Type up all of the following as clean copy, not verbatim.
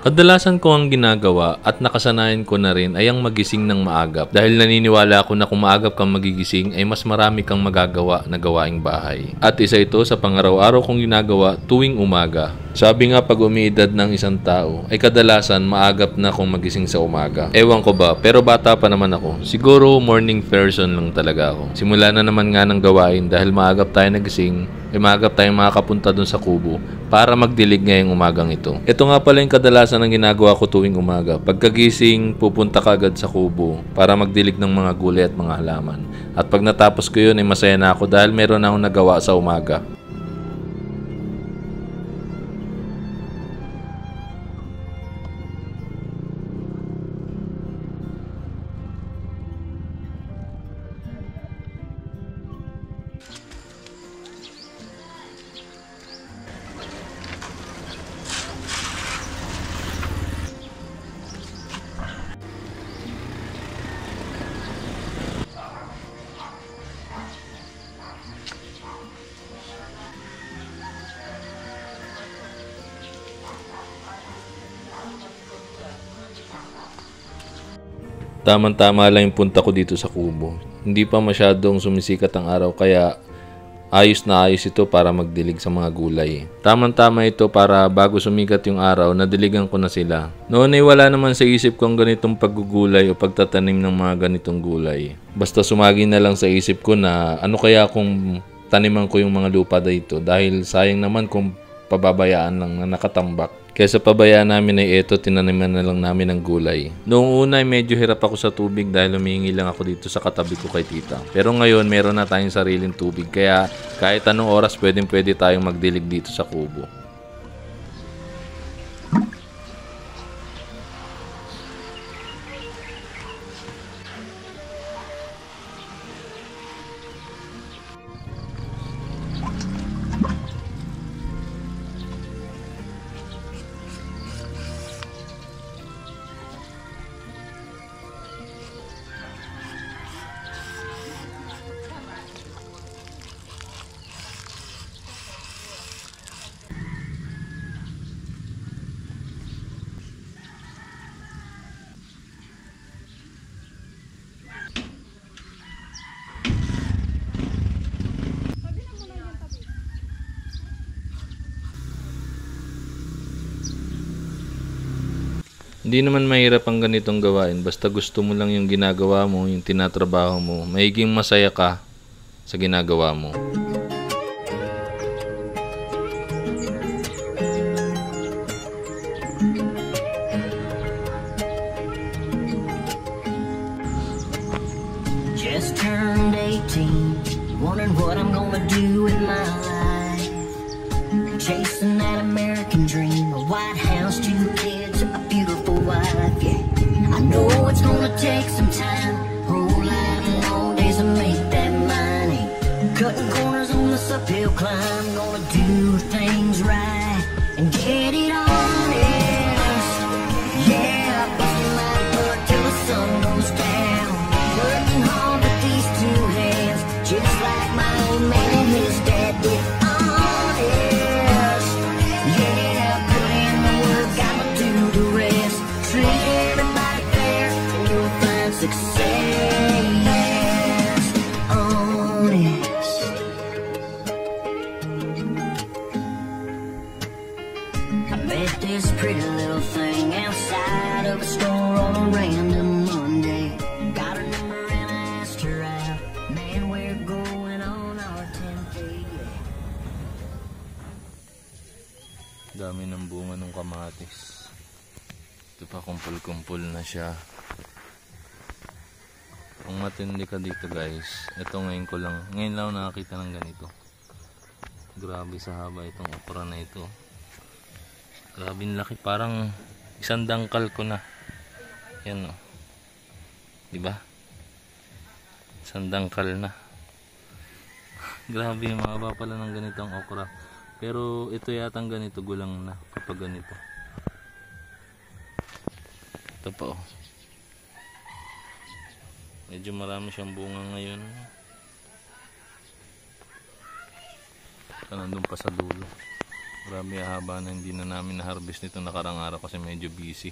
Kadalasan ko ang ginagawa at nakasanayan ko na rin ay ang magising ng maagap dahil naniniwala ako na kung maagap kang magigising ay mas marami kang magagawa na gawaing bahay. At isa ito sa pangaraw-araw kong ginagawa tuwing umaga. Sabi nga pag umiidad ng isang tao ay kadalasan maagap na kung magising sa umaga. Ewan ko ba, pero bata pa naman ako. Siguro morning person lang talaga ako. Simula na naman nga ng gawain dahil maagap tayo nagising ay maagap tayong makakapunta dun sa kubo para magdilig ngayong umagang ito. Ito nga pala yung kadalasan ng ginagawa ko tuwing umaga. Pagkagising, pupunta ka agad sa kubo para magdilig ng mga gulay at mga halaman. At pag natapos ko yun ay masaya na ako dahil meron akong nagawa sa umaga. Tama-tama lang yung punta ko dito sa kubo. Hindi pa masyadong sumisikat ang araw kaya ayos na ayos ito para magdilig sa mga gulay. Tama-tama ito para bago sumikat yung araw, nadiligan ko na sila. Noon ay wala naman sa isip ko ang ganitong paggugulay o pagtatanim ng mga ganitong gulay. Basta sumagi na lang sa isip ko na ano kaya kung taniman ko yung mga lupa dito dahil sayang naman kung pababayaan lang na nakatambak. Kaysa pabayaan namin ay eto, tinaniman na lang namin ng gulay. Noong una ay medyo hirap ako sa tubig dahil humihingi lang ako dito sa katabi ko kay tita. Pero ngayon meron na tayong sariling tubig kaya kahit anong oras pwede tayong magdilig dito sa kubo. Hindi naman mahirap ang ganitong gawain, basta gusto mo lang yung ginagawa mo, yung tinatrabaho mo, magiging masaya ka sa ginagawa mo. Just turned 18, wondering what I'm gonna do with my life. Chasing that American dream, a white house, 2 kids, a beautiful wife, yeah. I know it's gonna take some time, whole lot of long days to make that money. Cutting corners on this uphill climb, gonna do things right and get it honest. Yeah, busting my butt till the sun goes down, working hard with these 2 hands, just like my old man and his dad did. Honest, yeah, put in the work, I'ma do the rest. Treat everybody fair, and you'll find success. Honest. I met this pretty little thing outside of a store on a random Monday. Got her number and I asked her out. Man, we're going on our 10th day. Dami ng bunga ng kamatis. Ito pa, kumpul-kumpul na siya. Kung matindi ka dito guys, ito ngayon lang ako nakakita ng ganito. Grabe sa haba itong okra na ito. Grabe laki, parang isang dangkal ko na. Yan o. Diba? Isang dangkal na. Grabe, mahaba pala ng ganitong okra. Pero ito yatang ganito gulang na kapag ganito. Ito pa oh. Medyo marami siyang bunga ngayon. So, nandun pa sa dulo. Grabe haba na hindi na namin na-harvest nito nakarang araw kasi medyo busy.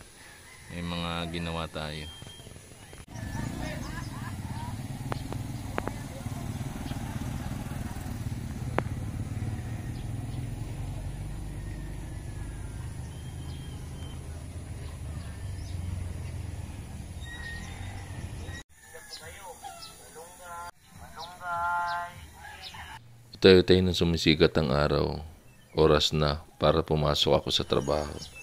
May mga ginawa tayo. Utay-utay na sumisikat ang araw. Oras na para pumasok ako sa trabaho.